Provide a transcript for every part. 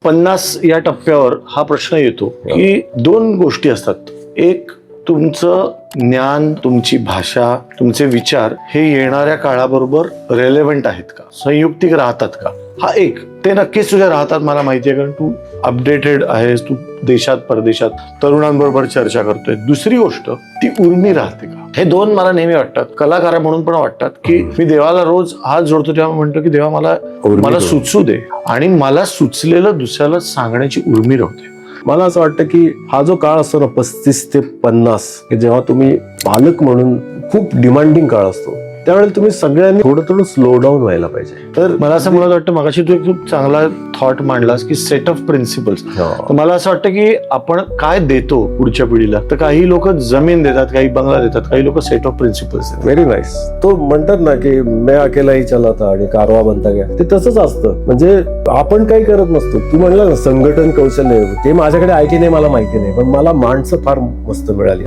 50 या टप्प्यावर हा प्रश्न येतो की दोन गोष्टी असतात. एक, तुमचं ज्ञान, तुमची भाषा, तुमचे विचार हे येणाऱ्या काळाबरोबर रेलेव्हंट आहेत का, संयुक्तिक राहतात का. हा एक, ते नक्कीच तुझ्या राहतात मला माहिती आहे, कारण तू अपडेटेड आहेस, तू देशात परदेशात तरुणांबरोबर चर्चा करतोय. दुसरी गोष्ट, ती उर्मी राहते का. हे दोन मला नेहमी वाटतात, कलाकार म्हणून पण वाटतात, की मी देवाला रोज हात जोडतो तेव्हा म्हणतो की देवा मला सुचू दे, आणि मला सुचलेलं दुसऱ्याला सांगण्याची उर्मी राहते. मला असं वाटतं की हा जो काळ असतो ना 35 ते 50, जेव्हा तुम्ही पालक म्हणून खूप डिमांडिंग काळ असतो, त्यावेळेला तुम्ही सगळ्यांनी थोडं थोडं स्लो डाऊन व्हायला पाहिजे. तर मला असं मुळात वाटतं, मगाशी तू एक खूप चांगला थॉट मांडलास की सेट ऑफ प्रिन्सिपल्स. तर मला असं वाटतं की आपण काय देतो पुढच्या पिढीला, तर काही लोक जमीन देतात, काही बंगला देतात, काही लोक सेट ऑफ प्रिन्सिपल्स देतात. Very nice. तो म्हणतात ना की मैं अकेला ही चला था आणि कारवा बनता गया, ते तसंच असतं. म्हणजे आपण काही करत नसतो. तू म्हणला ना संघटन कौशल्य, ते माझ्याकडे आहे की नाही मला माहिती नाही, पण मला माणसं फार मस्त मिळाली.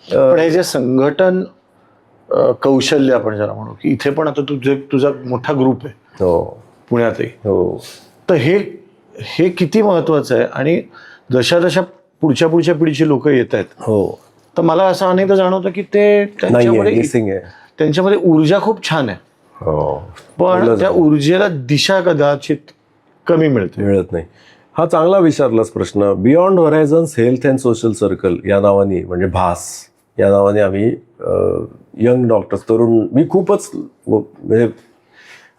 पण हे जे संघटन कौशल्य आपण ज्याला म्हणू, की इथे पण आता तुझा मोठा ग्रुप आहे. हो, पुण्यातही. हो. तर हे किती महत्वाचं आहे, आणि जशा जशा पुढच्या पिढीची लोक येत आहेत, हो, तर मला असं अनेकदा जाणवतं की ते त्यांच्यामध्ये ऊर्जा खूप छान आहे. हो, पण त्या ऊर्जेला दिशा कदाचित कमी मिळत नाही. हा चांगला विचारलाच प्रश्न. Beyond horizons health and social circle या नावाने, म्हणजे भास या नावाने, आम्ही यंग डॉक्टर्स, तरुण, मी खूपच म्हणजे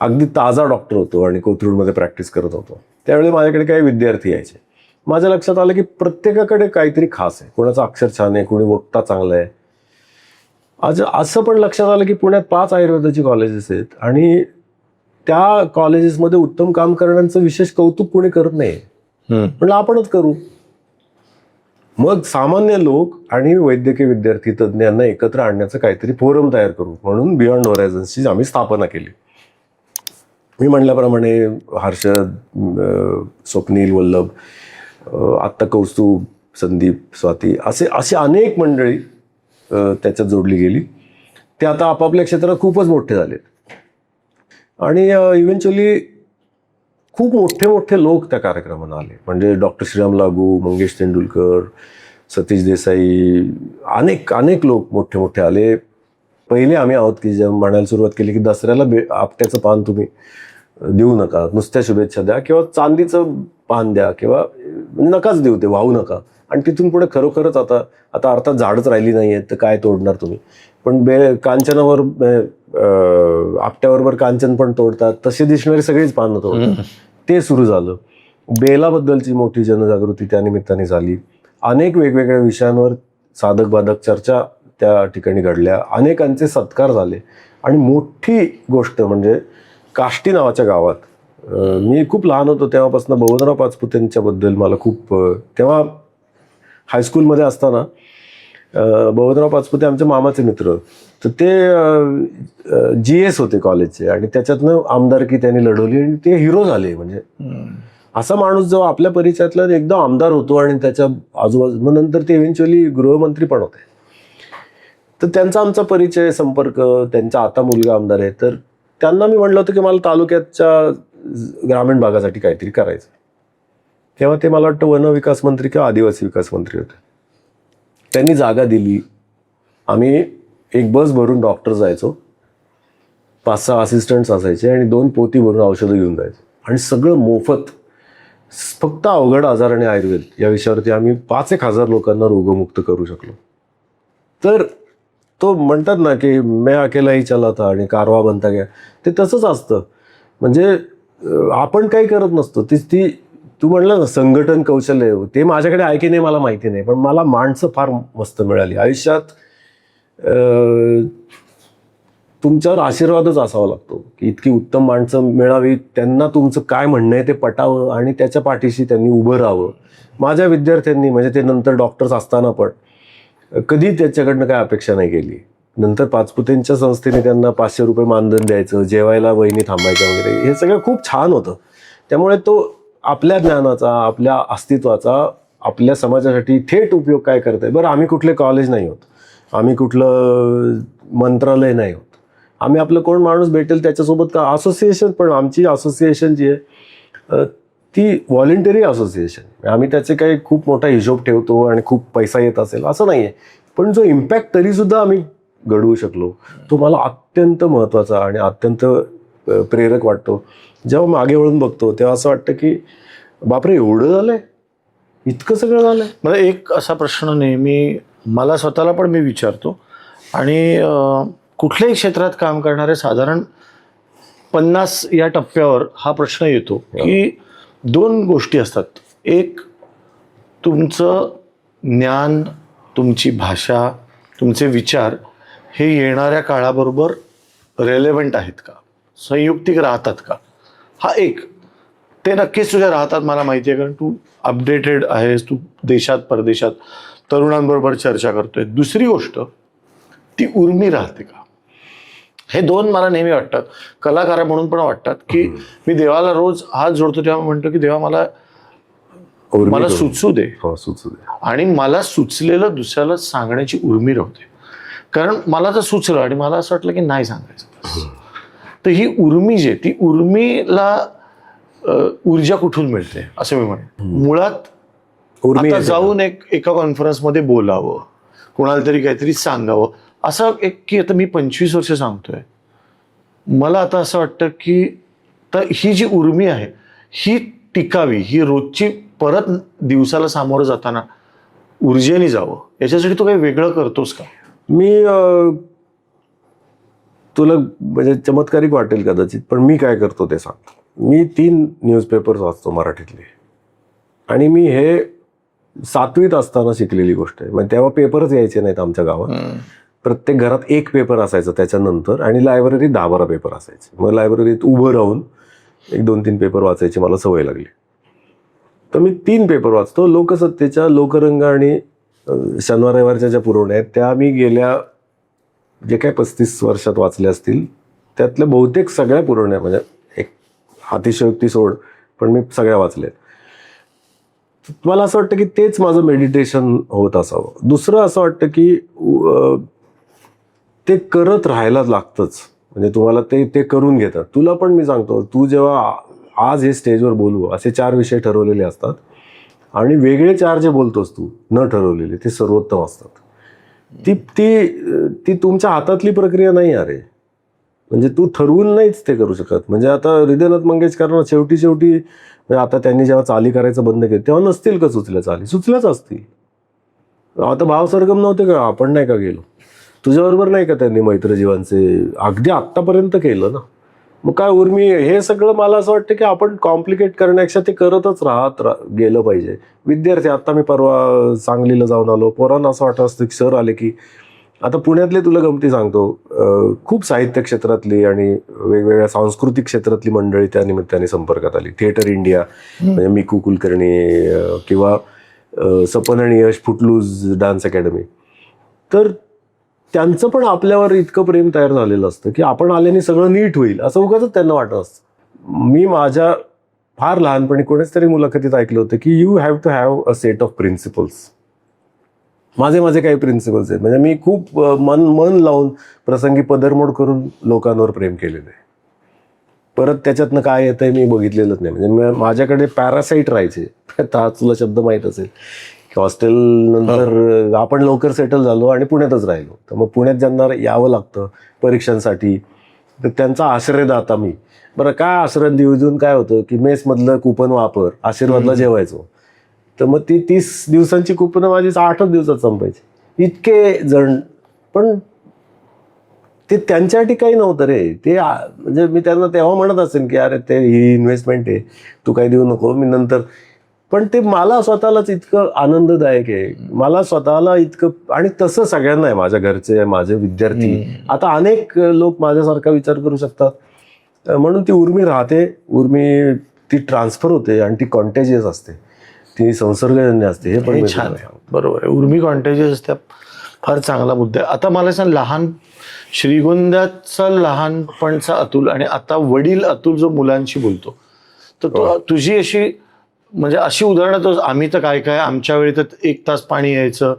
अगदी ताजा डॉक्टर होतो आणि कोथरूडमध्ये प्रॅक्टिस करत होतो. त्यावेळी माझ्याकडे काही विद्यार्थी यायचे. माझ्या लक्षात आलं की प्रत्येकाकडे काहीतरी खास आहे. कोणाचं अक्षर छान आहे, कोणी वक्ता चांगलं आहे. आज असं पण लक्षात आलं की पुण्यात 5 आयुर्वेदाची कॉलेजेस आहेत, आणि त्या कॉलेजेसमध्ये उत्तम काम करण्याचं विशेष कौतुक कोणी करत नाही. म्हटलं आपणच करू. मग सामान्य लोक आणि वैद्यकीय विद्यार्थी तज्ज्ञांना एकत्र आणण्याचं काहीतरी फोरम तयार करू म्हणून बियॉन्ड होरायझन्सची आम्ही स्थापना केली. मी म्हणल्याप्रमाणे हर्षद, स्वप्नील, वल्लभ, आत्ता कौस्तुभ, संदीप, स्वाती, असे अनेक मंडळी त्याच्यात जोडली गेली. ते आता आपापल्या क्षेत्रात खूपच मोठे झालेत, आणि इव्हेंच्युअली खूप मोठे लोक त्या कार्यक्रमाला आले. म्हणजे डॉक्टर श्रीराम लागू, मंगेश तेंडुलकर, सतीश देसाई, अनेक लोक मोठे आले. पहिले आम्ही आहोत की जे म्हणायला सुरुवात केली की दसऱ्याला आपट्याचं पान तुम्ही देऊ नका, नुसत्या शुभेच्छा द्या, किंवा चांदीचं पान द्या, किंवा नकाच देऊ, ते वाहू नका. आणि तिथून पुढे खरोखरच आता अर्थात झाडच राहिली नाही आहेत तर काय तोडणार तुम्ही, पण कांचनावर आपट्याबरोबर कांचन पण तोडतात, तसे दिसणारी सगळीच पानं तोडतात. ते सुरू झालं. बेलाबद्दलची मोठी जनजागृती त्या निमित्ताने झाली. अनेक वेगवेगळ्या विषयांवर साधक बाधक चर्चा त्या ठिकाणी घडल्या. अनेकांचे सत्कार झाले. आणि मोठी गोष्ट म्हणजे काष्टी नावाच्या गावात, मी खूप लहान होतो तेव्हापासून बबनराव पाचपुतेंच्याबद्दल मला खूप, तेव्हा हायस्कूलमध्ये असताना बबनराव पाचपुते आमच्या मामाचे मित्र, तर ते GS होते कॉलेजचे, आणि त्याच्यातनं आमदारकी त्यांनी लढवली आणि ते हिरो झाले. म्हणजे असा माणूस जो आपल्या परिचयातला एकदम आमदार होतो, आणि त्याच्या आजूबाजू नंतर ते इव्हेंच्युअली गृहमंत्री पण होते. तर त्यांचा आमचा परिचय, संपर्क, त्यांचा आता मुलगा आमदार आहे. तर त्यांना मी म्हणलं होतं की मला तालुक्याच्या ग्रामीण भागासाठी काहीतरी करायचं. तेव्हा ते मला वाटतं वन विकास मंत्री किंवा आदिवासी विकास मंत्री होते. त्यांनी जागा दिली. आम्ही एक बस भरून डॉक्टर जायचो, 5-6 असिस्टंट्स असायचे, आणि 2 पोती भरून औषधं घेऊन जायचो, आणि सगळं मोफत. फक्त अवघड आजार आणि आयुर्वेद या विषयावरती आम्ही 5,000 लोकांना रोगमुक्त करू शकलो. तर तो म्हणतात ना की मैं अकेला ही चला था आणि कारवा बनता गया, ते तसंच असतं. म्हणजे आपण काही करत नसतो. ती तू म्हणलं ना संघटन कौशल्य, ते माझ्याकडे आहे की नाही मला माहिती नाही, पण मला माणसं फार मस्त मिळाली आयुष्यात. तुमच्यावर आशीर्वादच असावा लागतो की इतकी उत्तम माणसं मिळावी, त्यांना तुमचं काय म्हणणं आहे ते पटावं, आणि त्याच्या पाठीशी त्यांनी उभं राहावं. माझ्या विद्यार्थ्यांनी, म्हणजे ते नंतर डॉक्टर्स असताना पण कधी त्याच्याकडनं काय अपेक्षा नाही केली. नंतर पाचपुतेंच्या संस्थेने त्यांना 500 रुपये मानधन द्यायचं, जेवायला वहिनी थांबायच्या वगैरे, हे सगळं खूप छान होतं. त्यामुळे तो आपल्या ज्ञानाचा, आपल्या अस्तित्वाचा आपल्या समाजासाठी थेट उपयोग काय करत आहे. बरं, आम्ही कुठले कॉलेज नाही होत, आम्ही कुठलं मंत्रालय नाही होत, आम्ही आपलं कोण माणूस भेटेल त्याच्यासोबत का असोसिएशन, पण आमची असोसिएशन जी आहे ती व्हॉलेंटरी असोसिएशन. आम्ही त्याचे काही खूप मोठा हिशोब ठेवतो आणि खूप पैसा येत असेल असं नाही आहे, पण जो इम्पॅक्ट तरी सुद्धा आम्ही घडवू शकलो तो मला अत्यंत महत्त्वाचा आणि अत्यंत प्रेरक वाटतो. जेव्हा मागे वळून बघतो तेव्हा असं वाटतं की बापरे, एवढं झालंय, इतकं सगळं झालंय. मला एक असा प्रश्न नेहमी मला स्वतःला पण मी विचारतो, आणि कुठल्याही क्षेत्रात काम करणारे साधारण 50 या टप्प्यावर हा प्रश्न येतो की दोन गोष्टी असतात. एक, तुमचं ज्ञान, तुमची भाषा, तुमचे विचार हे येणाऱ्या काळाबरोबर रेलेव्हंट आहेत का, संयुक्तिक राहतात का. हा एक, ते नक्कीच तुझ्या राहतात मला माहिती आहे, कारण तू अपडेटेड आहेस, तू देशात परदेशात तरुणांबरोबर चर्चा करतोय. दुसरी गोष्ट, ती उर्मी राहते का. हे दोन मला नेहमी वाटतात, कलाकार म्हणून पण वाटतात, की मी देवाला रोज हात जोडतो तेव्हा म्हणतो की देवा मला सुचू दे, सुचू दे, आणि मला सुचलेलं दुसऱ्याला सांगण्याची उर्मी राहते. कारण मला जर सुचलं आणि मला असं वाटलं की नाही सांगायचं, तर ही उर्मी जी आहे, ती उर्मीला ऊर्जा कुठून मिळते असं मी म्हणेन. मुळात आता जाऊन एका कॉन्फरन्समध्ये बोलावं, कोणाला तरी काहीतरी सांगावं, असं एक की आता मी 25 वर्ष सांगतोय, मला आता असं वाटतं की तर ही जी उर्मी आहे ही टिकावी, ही रोजची परत दिवसाला सामोरं जाताना ऊर्जेने जावं, याच्यासाठी तू काही वेगळं करतोस का. मी तुला म्हणजे चमत्कारिक वाटेल कदाचित, पण मी काय करतो ते सांगतो. मी 3 न्यूजपेपर्स वाचतो मराठीतले, आणि मी हे 7वीत असताना शिकलेली गोष्ट आहे. म्हणजे तेव्हा पेपरच यायचे नाहीत आमच्या गावात. प्रत्येक घरात एक पेपर असायचा त्याच्यानंतर, आणि लायब्ररीत 10-12 पेपर असायचे. मग लायब्ररीत उभं राहून 1-2-3 पेपर वाचायची मला सवय लागली. तर मी 3 पेपर वाचतो. लोकसत्तेच्या, लोकरंग आणि शनिवार रविवारच्या ज्या पुरवण्या आहेत त्या मी गेल्या जे काय 35 वर्षात वाचल्या असतील त्यातल्या बहुतेक सगळ्या पुरवण्या, म्हणजे एक अतिशयोक्ती सोड, पण मी सगळ्या वाचल्या. मला असं वाटतं की तेच माझं मेडिटेशन होत असावं. दुसरं असं वाटतं की ते करत राहायला लागतंच, म्हणजे तुम्हाला ते करून घेतात. तुला पण मी सांगतो, तू जेव्हा आज हे स्टेजवर बोलू, असे 4 विषय ठरवलेले असतात, आणि वेगळे 4 जे बोलतोस तू न ठरवलेले, ते सर्वोत्तम असतात. ती ती ती तुमच्या हातातली प्रक्रिया नाही अरे, म्हणजे तू ठरवून नाहीच ते करू शकत. म्हणजे आता हृदयनाथ मंगेशकरांना शेवटी आता त्यांनी जेव्हा चाली करायचं बंद केलं तेव्हा नसतील का सुचल्या चाली, सुचल्याच असतील. आता भाव सरगम नव्हते का, आपण नाही का गेलो, तुझ्याबरोबर नाही का त्यांनी मैत्रजीवांचे अगदी आत्तापर्यंत केलं ना. मग काय उर्मी, हे सगळं मला असं वाटतं की आपण कॉम्प्लिकेट करण्यापेक्षा ते करतच गेलं पाहिजे. विद्यार्थी, आता मी परवा सांगलीला जाऊन आलो, पोरांना असं वाटत असतं की सर आले की, आता पुण्यातले तुला गमती सांगतो, खूप साहित्य क्षेत्रातली आणि वेगवेगळ्या सांस्कृतिक क्षेत्रातली मंडळी त्या निमित्ताने संपर्कात आली. थिएटर इंडिया, म्हणजे मिकू कुलकर्णी, किंवा सपन आणि यश फुटलूज डान्स अकॅडमी, तर त्यांचं पण आपल्यावर इतकं प्रेम तयार झालेलं असतं की आपण आल्याने सगळं नीट होईल असं उगाच त्यांना वाटत असतं. मी माझ्या फार लहानपणी कोणीच तरी मुलाखतीत ऐकलं होतं की you have to have a set of principles. माझे काही प्रिन्सिपल्स आहेत, म्हणजे मी खूप मन लावून प्रसंगी पदरमोड करून लोकांवर प्रेम केलेलं आहे. परत त्याच्यातनं काय येतंय मी बघितलेलंच नाही. म्हणजे माझ्याकडे पॅरासाईट राहायचे, आता तुला शब्द माहीत असेल, हॉस्टेल नंतर आपण लवकर सेटल झालो आणि पुण्यातच राहिलो. तर मग पुण्यात ज्यांना यावं लागतं परीक्षांसाठी, तर त्यांचा आश्रयदाता मी. बरं, काय आश्रय देऊन काय होतं की मेसमधलं कुपन वापर, आशीर्वादला जेवायचो. तर मग ती 30 दिवसांची कुपन माझी 8च दिवसात संपायची, इतके जण. पण ते त्यांच्यासाठी काही नव्हतं रे. ते म्हणजे मी त्यांना तेव्हा म्हणत असेल की अरे ते ही इन्व्हेस्टमेंट आहे, तू काही देऊ नको, मी नंतर. पण ते मला स्वतःलाच इतकं आनंददायक आहे, मला स्वतःला इतकं. आणि तसं सगळ्यांना आहे, माझ्या घरचे, माझे विद्यार्थी, आता अनेक लोक माझ्यासारखा विचार करू शकतात. म्हणून ती उर्मी राहते, उर्मी ती ट्रान्सफर होते आणि ती कॉन्टेजियस असते, ती संसर्गजन्य असते. हे पण छान आहे, बरोबर आहे. उर्मी कॉन्टेजियस असते, फार चांगला मुद्दा आहे. आता मला सांग, श्रीगोंद्याचा लहानपणचा अतुल आणि आता वडील अतुल जो मुलांशी बोलतो, तर तुझी अशी म्हणजे अशी उदाहरणं, आम्ही तर काय आमच्या वेळी तर 1 तास पाणी यायचं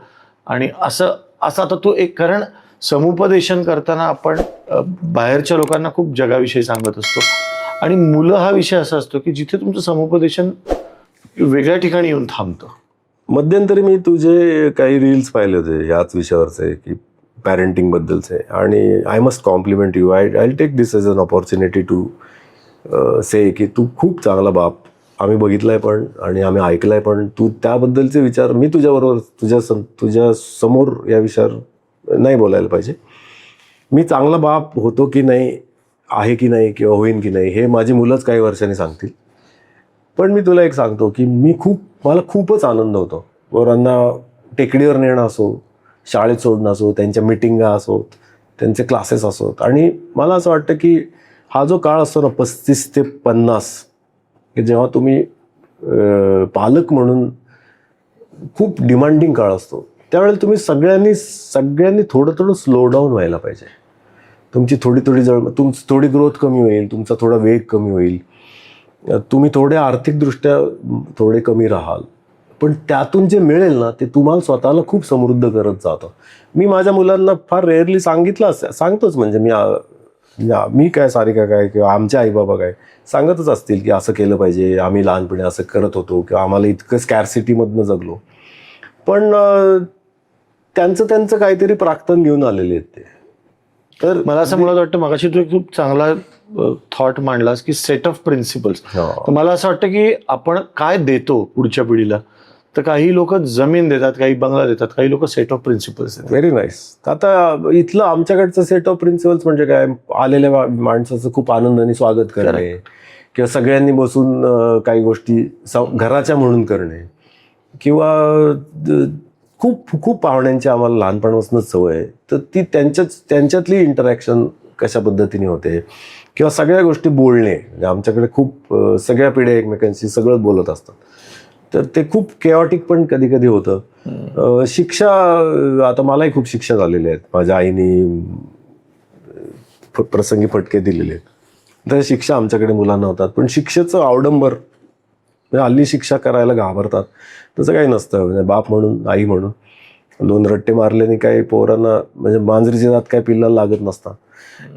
आणि असं आता तू एक, कारण समुपदेशन करताना आपण बाहेरच्या लोकांना खूप जगाविषयी सांगत असतो. आणि मुलं हा विषय असा असतो की जिथे तुमचं समुपदेशन वेगळ्या ठिकाणी येऊन थांबतं. मध्यंतरी मी तुझे काही रील्स पाहिले होते याच विषयावरचे की पॅरेंटिंग बद्दलचे, आणि I must compliment you. I take this as an opportunity to say की तू खूप चांगला बाप, आम्ही बघितलाय पण आणि आम्ही ऐकलाय पण. तू त्याबद्दलचे विचार मी तुझ्याबरोबर तुझ्या समोर या विषयावर नाही बोलायला पाहिजे. मी चांगला बाप होतो की नाही, आहे की नाही, किंवा होईन की नाही, हे माझी मुलंच काही वर्षांनी सांगतील. पण मी तुला एक सांगतो की मला खूपच आनंद होतो पोरांना टेकडीवर नेणं असो, शाळेत सोडणं असो, त्यांच्या मिटिंगा असोत, त्यांचे क्लासेस असोत. आणि मला असं वाटतं की हा जो काळ असतो ना 35 ते 50, की जेव्हा तुम्ही पालक म्हणून खूप डिमांडिंग काळ असतो, त्यावेळेला तुम्ही सगळ्यांनी थोडं स्लो डाऊन व्हायला पाहिजे. तुमची थोडी तुमची थोडी ग्रोथ कमी होईल, तुमचा थोडा वेग कमी होईल, तुम्ही थोडे आर्थिकदृष्ट्या थोडे कमी राहाल, पण त्यातून जे मिळेल ना ते तुम्हाला स्वतःला खूप समृद्ध करत जातं. मी माझ्या मुलांना फार रेअरली सांगतोच, म्हणजे मी काय, सारिका काय, किंवा आमचे आईबाबा काय सांगतच असतील की असं केलं पाहिजे, आम्ही लहानपणी असं करत होतो, किंवा आम्हाला इतकं स्कॅरसिटीमधनं जगलो. पण त्यांचं काहीतरी प्राक्तन घेऊन आलेले आहेत ते. तर मला असं मुळात वाटतं, मगाशी तू एक खूप चांगला थॉट मांडलास की सेट ऑफ प्रिन्सिपल्स. तर मला असं वाटतं की आपण काय देतो पुढच्या पिढीला, तर काही लोक जमीन देतात, काही बंगला देतात, काही लोक सेट ऑफ प्रिन्सिपल्स देतात. Very nice. आता इथलं आमच्याकडचं सेट ऑफ प्रिन्सिपल्स म्हणजे काय, आलेल्या माणसाचं खूप आनंदाने स्वागत करणे, किंवा सगळ्यांनी बसून काही गोष्टी घराच्या म्हणून करणे, किंवा खूप पाहुण्यांची आम्हाला लहानपणापासूनच सवय आहे, तर ती त्यांच्यातली इंटरॅक्शन कशा पद्धतीने होते, किंवा सगळ्या गोष्टी बोलणे. म्हणजे आमच्याकडे खूप सगळ्या पिढ्या एकमेकांशी सगळंच बोलत असतात, तर ते खूप केऑटिक पण कधी कधी होतं. शिक्षा, आता मलाही खूप शिक्षा झालेल्या आहेत, माझ्या आईने प्रसंगी फटके दिलेले आहेत, तर शिक्षा आमच्याकडे मुलांना होतात. पण शिक्षेचं अवडंबर, म्हणजे हल्ली शिक्षा करायला घाबरतात, तसं काही नसतं. म्हणजे बाप म्हणून, आई म्हणून 2 रट्टे मारल्याने काही पोरांना, म्हणजे मांजरीचे दात काय पिल्लाला लागत नसतात,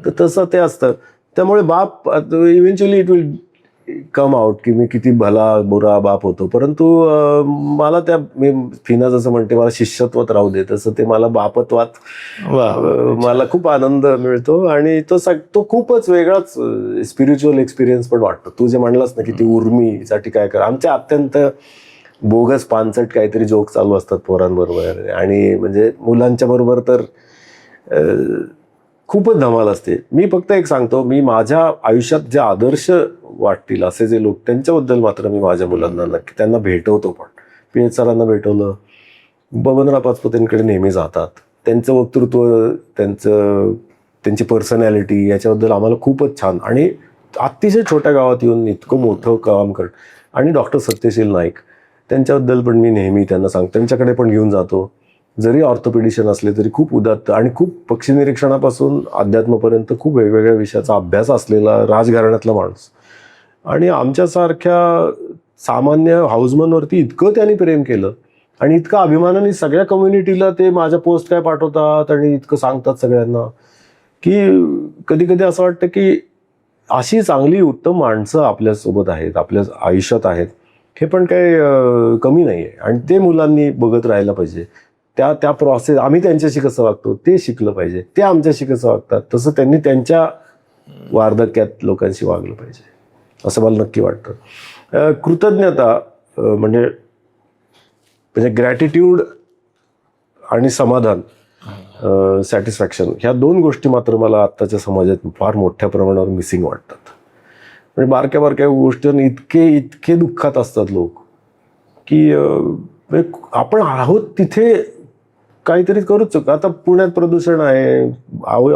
तर तसं ते असतं. त्यामुळे बाप eventually it will come out की मी किती बुरा बाप होतो. परंतु मला मी फिना जसं म्हणते, मला शिष्यत्वात राहू दे, तसं ते मला बापत्वात मला खूप आनंद मिळतो. आणि तो खूपच वेगळाच स्पिरिच्युअल एक्सपिरियन्स पण वाटतो. तू जे म्हणलास ना की ती उर्मीसाठी काय कर, आमच्या अत्यंत बोगस पानसट काहीतरी जोक चालू असतात पोरांबरोबर, आणि म्हणजे मुलांच्या बरोबर तर खूपच धमाल असते. मी फक्त एक सांगतो, मी माझ्या आयुष्यात जे आदर्श वाटतील असे जे लोक, त्यांच्याबद्दल मात्र मी माझ्या मुलांना नक्की त्यांना भेटवतो. पण पी.एच. सरांना भेटवलं, बबनराव पाचपुतेंकडे नेहमी जातात, त्यांचं वक्तृत्व, त्यांची पर्सनॅलिटी याच्याबद्दल आम्हाला खूपच छान. आणि अतिशय छोट्या गावात येऊन इतकं मोठं काम कर. आणि डॉक्टर सत्यशील नाईक, त्यांच्याबद्दल पण मी नेहमी त्यांना सांगतो, त्यांच्याकडे पण घेऊन जातो. जरी ऑर्थोपेडिशियन असले तरी खूप उदात्त, आणि खूप पक्षी निरीक्षणापासून अध्यात्मापर्यंत खूप वेगवेगळ्या विषयाचा अभ्यास असलेला राजघराण्यातला माणूस. आणि आमच्यासारख्या सामान्य हाऊसमनवरती इतकं त्यांनी प्रेम केलं, आणि इतकं अभिमानाने सगळ्या कम्युनिटीला ते माझ्या पोस्ट काय पाठवतात आणि इतकं सांगतात सगळ्यांना, की कधी कधी असं वाटतं की अशी चांगली उत्तम माणसं आपल्यासोबत आहेत, आपल्या आयुष्यात आहेत, हे पण काही कमी नाही आहे. आणि ते मुलांनी बघत राहायला पाहिजे. त्या प्रोसेस, आम्ही त्यांच्याशी कसं वागतो ते शिकलं पाहिजे, ते आमच्याशी कसं वागतात तसं त्यांनी त्यांच्या वार्धक्यात लोकांशी वागलं पाहिजे, असं मला नक्की वाटतं. कृतज्ञता म्हणजे ग्रॅटिट्यूड आणि समाधान, सॅटिस्फॅक्शन, ह्या 2 गोष्टी मात्र मला आत्ताच्या समाजात फार मोठ्या प्रमाणावर मिसिंग वाटतात. म्हणजे बारक्या बारक्या गोष्टींनी इतके दुःखात असतात लोक, की आपण आहोत तिथे काहीतरी करूच. आता पुण्यात प्रदूषण आहे,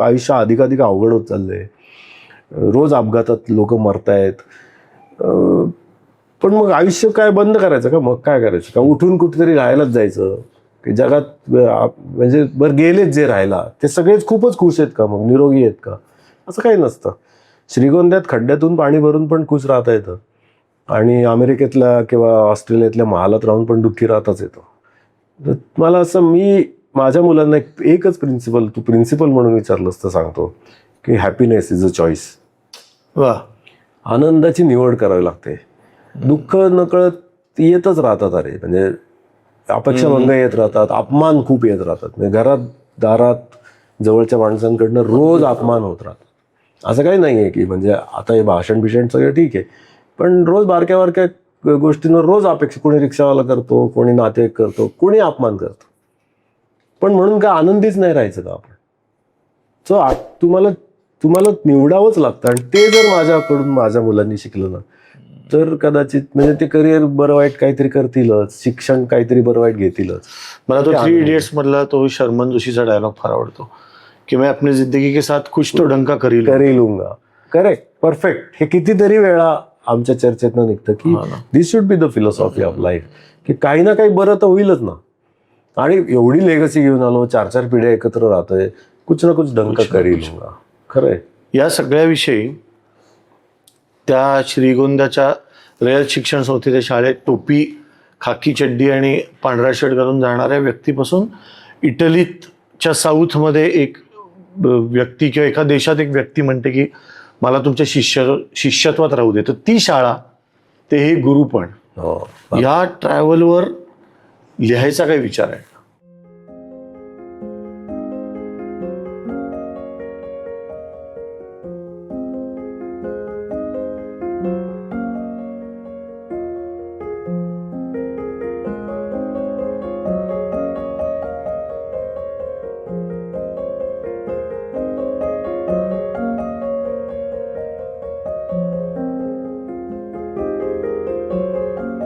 आयुष्य अधिकाधिक अवघड होत चाललंय, रोज अपघातात लोक मरतायत. पण मग आयुष्य काय बंद करायचं का? मग काय करायचं का? उठून कुठेतरी राहायलाच जायचं की जगात, म्हणजे बरं गेलेच जे राहायला ते सगळेच खूपच खुश आहेत का, मग निरोगी आहेत का? असं काही नसतं. श्रीगोंद्यात खड्ड्यातून पाणी भरून पण खुश राहता येतं, आणि अमेरिकेतल्या किंवा ऑस्ट्रेलियातल्या महालात राहून पण दुःखी राहताच येतं. मला असं, मी माझ्या मुलांना एकच प्रिन्सिपल, तू प्रिन्सिपल म्हणून विचारलंस तर सांगतो की हॅपीनेस इज अ चॉईस. वा. आनंदाची निवड करावी लागते. दुःख नकळत येतच राहतात. अरे म्हणजे अपेक्षाभंग येत राहतात, अपमान खूप येत राहतात. म्हणजे घरात दारात जवळच्या माणसांकडनं रोज अपमान होत राहतात. असं काही नाही आहे की म्हणजे आता हे भाषण बिषण सगळं ठीक आहे, पण रोज बारक्या बारक्या गोष्टींवर रोज अपेक्षा, कोणी रिक्षावाला करतो, कोणी नातेवाईक करतो, कोणी अपमान करतो. पण म्हणून काय आनंदीच नाही राहायचं का आपण? सो तुम्हाला निवडावंच लागतं. आणि ते जर माझ्याकडून माझ्या मुलांनी शिकलं ना, तर कदाचित म्हणजे ते करिअर बरं वाईट काहीतरी करतीलच, शिक्षण काहीतरी बरं वाईट घेतीलच. मला तो 3 इडियट्स मधला तो शर्मन जोशीचा डायलॉग फार आवडतो की मैं अपनी जिंदगी के साथ कुछ तो ढंग का करी लूंगा. Correct, perfect. हे कितीतरी वेळा आमच्या चर्चेतनं निघतं की this should be the philosophy of life, की काही ना काही बरं तर होईलच ना. आणि एवढी लेगसी घेऊन आलो, 4-4 पिढ्या एकत्र राहतोय, कुछ ना कुछ ढंग का करी लूंगा. खरंय. या सगळ्याविषयी त्या श्रीगोंद्याच्या रयत शिक्षण संस्थेच्या शाळेत टोपी, खाकी चड्डी आणि पांढरा शर्ट घालून जाणाऱ्या व्यक्तीपासून इटलीच्या साऊथमध्ये एक व्यक्ती किंवा एका देशात एक व्यक्ती म्हणते की मला तुमच्या शिष्यत्वात राहू दे, तर ती शाळा, ते हे गुरु पण, या ट्रॅव्हलवर लिहायचा काय विचार आहे?